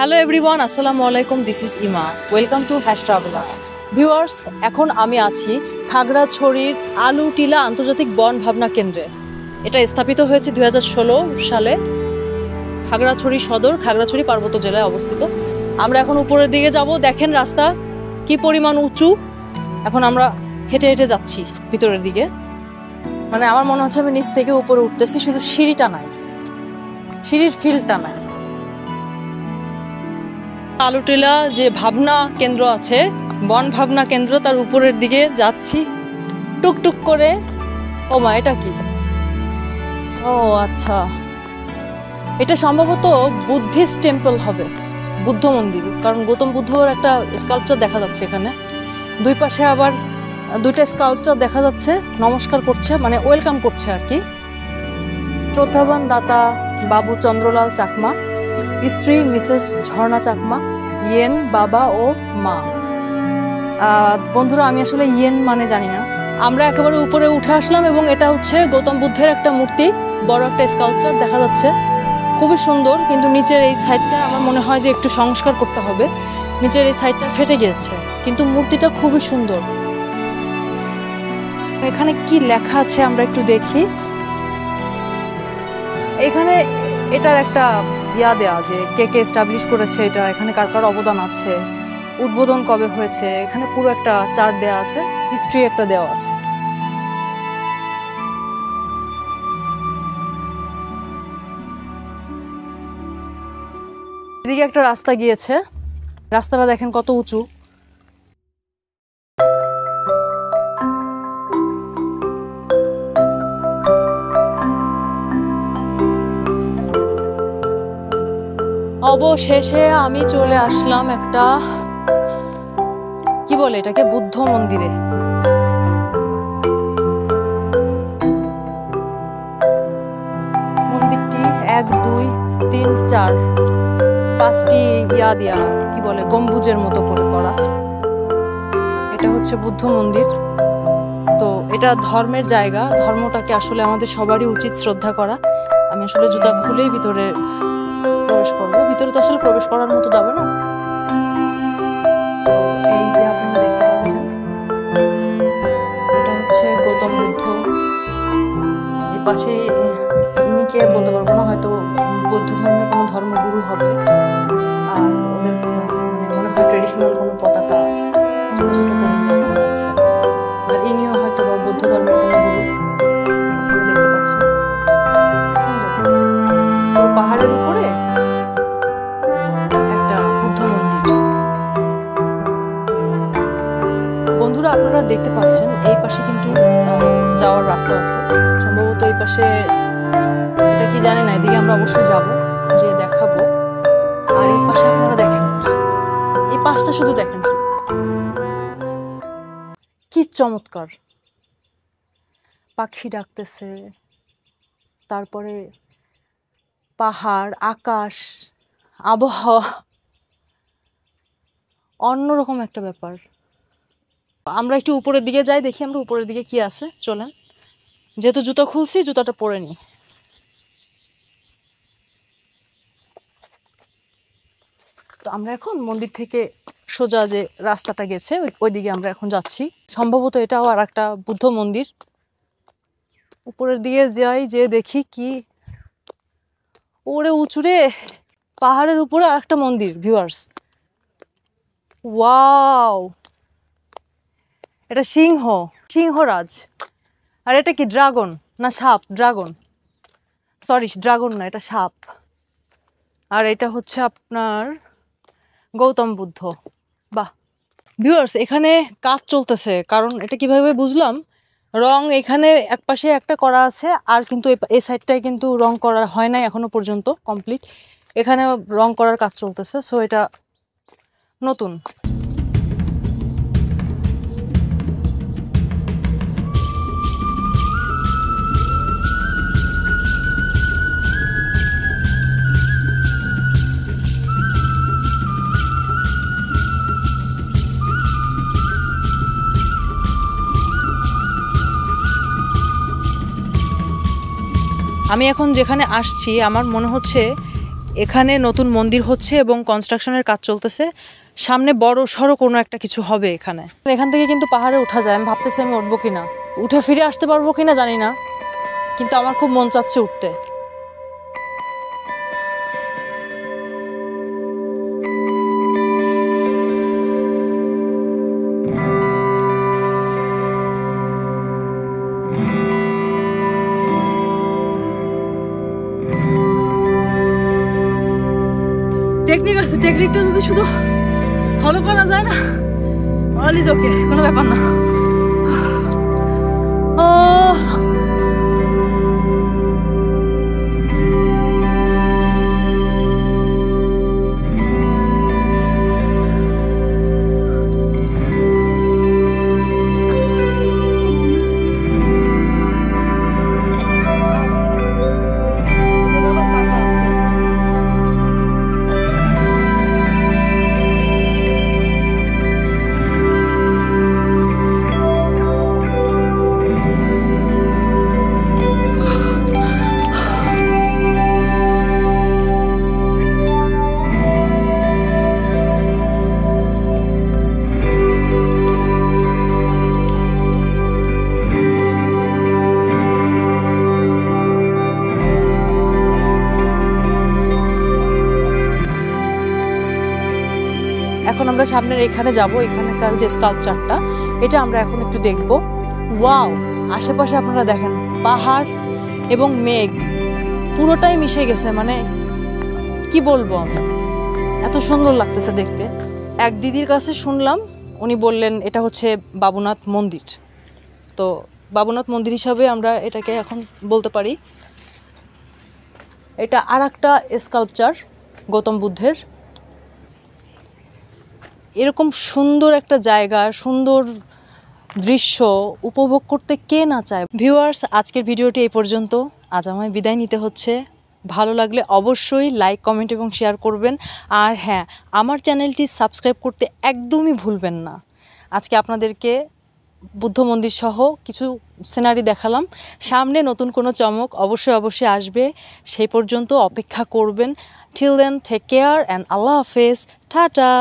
Hello everyone, আসসালামু আলাইকুম। This is ইমা। Welcome to traveller. ভিউয়ার্স, এখন আমি আছি খাগড়াছড়ির আলুটিলা আন্তর্জাতিক বন ভাবনা কেন্দ্রে। এটা স্থাপিত হয়েছে 2016 সালে। খাগড়াছড়ি সদর, খাগড়াছড়ি পার্বত্য জেলায় অবস্থিত। আমরা এখন উপরের দিকে যাব। দেখেন রাস্তা কি পরিমাণ উঁচু। এখন আমরা হেঁটে হেঁটে যাচ্ছি ভিতরের দিকে। মানে আমার মনে হচ্ছে আমি নিচ থেকে উপরে উঠতেছি, শুধু সিঁড়িটা নাই, সিঁড়ির ফিল্ডটা নাই। আলুটিলা যে ভাবনা কেন্দ্র আছে, বন ভাবনা কেন্দ্র, তার উপরের দিকে যাচ্ছি টুকটুক করে। ও মা, এটা কি? ও আচ্ছা, এটা সম্ভবত বুদ্ধিস্ট টেম্পল হবে, বুদ্ধ মন্দির। কারণ গৌতম বুদ্ধর একটা স্কাল্পচার দেখা যাচ্ছে এখানে। দুই পাশে আবার দুইটা স্কাল্পচার দেখা যাচ্ছে, নমস্কার করছে, মানে ওয়েলকাম করছে আর কি। শ্রদ্ধাবান দাতা বাবু চন্দ্রলাল চাকমা, স্ত্রী মিসেস ঝর্ণা চাকমা, ইয়েন বাবা ও মা। বন্ধুরা, আমি আসলে ইয়েন মানে জানি না। আমরা একেবারে উপরে উঠে আসলাম এবং এটা হচ্ছে গৌতম বুদ্ধের একটা মূর্তি, বড় একটা স্কাল্পচার দেখা যাচ্ছে, খুবই সুন্দর। কিন্তু নিচের এই সাইডটা আমার মনে হয় যে একটু সংস্কার করতে হবে। নিচের এই সাইডটা ফেটে গিয়েছে, কিন্তু মূর্তিটা খুবই সুন্দর। এখানে কি লেখা আছে আমরা একটু দেখি। এখানে এটার একটা দেয়া যে কে কে এস্টাবলিশ করেছে এটা, এখানে কার কার অবদান আছে, উদ্বোধন কবে হয়েছে, এখানে পুরো একটা চার্ট দেয়া আছে, হিস্ট্রি একটা দেওয়া আছে। এদিকে একটা রাস্তা গিয়েছে, রাস্তাটা দেখেন কত উঁচু। অবশেষে আমি চলে আসলাম একটা, কি বলে এটাকে, বুদ্ধ মন্দিরে। মন্দিরটি 1 2 3 4 5টি দিয়া কি বলে গম্বুজের মতো করে করা। এটা হচ্ছে বুদ্ধ মন্দির। তো এটা ধর্মের জায়গা, ধর্মটাকে আসলে আমাদের সবারই উচিত শ্রদ্ধা করা। আমি আসলে জুতা খুলেই ভিতরে প্রবেশ করবো। ভিতরে তো আসলে প্রবেশ করার মতো যাবে না। এই যে আপনারা দেখতে পাচ্ছেন, এটা হচ্ছে গৌতম বুদ্ধ। এর পাশে ইনি কে বলতে পারবো না, হয়তো বৌদ্ধ ধর্মের কোনো ধর্মগুরু হবে। আর ওদের মানে মনে হয় ট্রেডিশনাল কোনো পতাকা ছোট ছোট করে দেখা যাচ্ছে। আর ইনিও হয়তো বৌদ্ধ ধর্মের কোনো গুরু, দেখতে পাচ্ছেন। পাহাড়ের উপরে একটা বুদ্ধ মন্দির। বন্ধুরা, আপনারা দেখতে পাচ্ছেন এই পাশে কিন্তু যাওয়ার রাস্তা আছে। সম্ভবত এই পাশে, এটা কি জানি না, এদিকে আমরা অবশ্যই যাব, যে দেখাবো। আর এই পাশে আপনারা দেখেন, এই পাশটা শুধু দেখেন, কি চমৎকার। পাখি ডাকতেছে, তারপরে পাহাড়, আকাশ, আবহাওয়া, অন্যরকম একটা ব্যাপার। আমরা একটু উপরের দিকে যাই, দেখি আমরা উপরের দিকে কি আছে। চলেন, যেহেতু জুতা খুলছি, জুতাটা পরে নিই। তো আমরা এখন মন্দির থেকে সোজা যে রাস্তাটা গেছে ওইদিকে আমরা এখন যাচ্ছি। সম্ভবত এটাও আর একটা বুদ্ধ মন্দির। উপরের দিকে যাই, যে দেখি কি ওরে উঁচুরে, পাহাড়ের উপরে আর একটা মন্দির। ভিউয়ার্স, ওয়াও, এটা সিংহরাজ। আর এটা কি ড্রাগন না সাপ? ড্রাগন, সরি, ড্রাগন না, এটা সাপ। আর এটা হচ্ছে আপনার গৌতম বুদ্ধ। বাহ ভিউয়ার্স, এখানে কাজ চলতেছে। কারণ এটা কিভাবে বুঝলাম, রং এখানে একপাশে একটা করা আছে, আর কিন্তু এই সাইডটায় কিন্তু রং করা হয় নাই এখনো পর্যন্ত কমপ্লিট। এখানে রং করার কাজ চলতেছে, সো এটা নতুন। আমি এখন যেখানে আসছি, আমার মনে হচ্ছে এখানে নতুন মন্দির হচ্ছে এবং কনস্ট্রাকশনের কাজ চলতেছে। সামনে বড় সড়ো কোনো একটা কিছু হবে এখানে। এখান থেকে কিন্তু পাহাড়ে ওঠা যায়। আমি ভাবতেছি আমি উঠবো কিনা, উঠে ফিরে আসতে পারবো কিনা জানি না, কিন্তু আমার খুব মন চাচ্ছে উঠতে। টেকনিক আছে, টেকনিকটা যদি শুধু ফলো করা যায় না, অল ইজ ওকে, কোনো ব্যাপার না। এখন আমরা সামনের এখানে যাব, এখানকার যে স্কাল্পচারটা এটা আমরা এখন একটু দেখব। ওয়াও, আশেপাশে আপনারা দেখেন পাহাড় এবং মেঘ পুরোটাই মিশে গেছে, মানে কি বলবো আমি, এত সুন্দর লাগতেছে দেখতে। এক দিদির কাছে শুনলাম, উনি বললেন এটা হচ্ছে বাবুনাথ মন্দির। তো বাবুনাথ মন্দির হিসাবে আমরা এটাকে এখন বলতে পারি। এটা আর একটা স্কাল্পচার গৌতম বুদ্ধের। এরকম সুন্দর একটা জায়গা, সুন্দর দৃশ্য উপভোগ করতে কে না চায়। ভিউয়ার্স, আজকের ভিডিওটি এই পর্যন্ত। আজ আমায় বিদায় নিতে হচ্ছে। ভালো লাগলে অবশ্যই লাইক, কমেন্ট এবং শেয়ার করবেন। আর হ্যাঁ, আমার চ্যানেলটি সাবস্ক্রাইব করতে একদমই ভুলবেন না। আজকে আপনাদেরকে বুদ্ধ মন্দির সহ কিছু সিনারি দেখালাম। সামনে নতুন কোনো চমক অবশ্যই আসবে, সেই পর্যন্ত অপেক্ষা করবেন। Till then, take care and আল্লাহ হাফেজ, টাটা।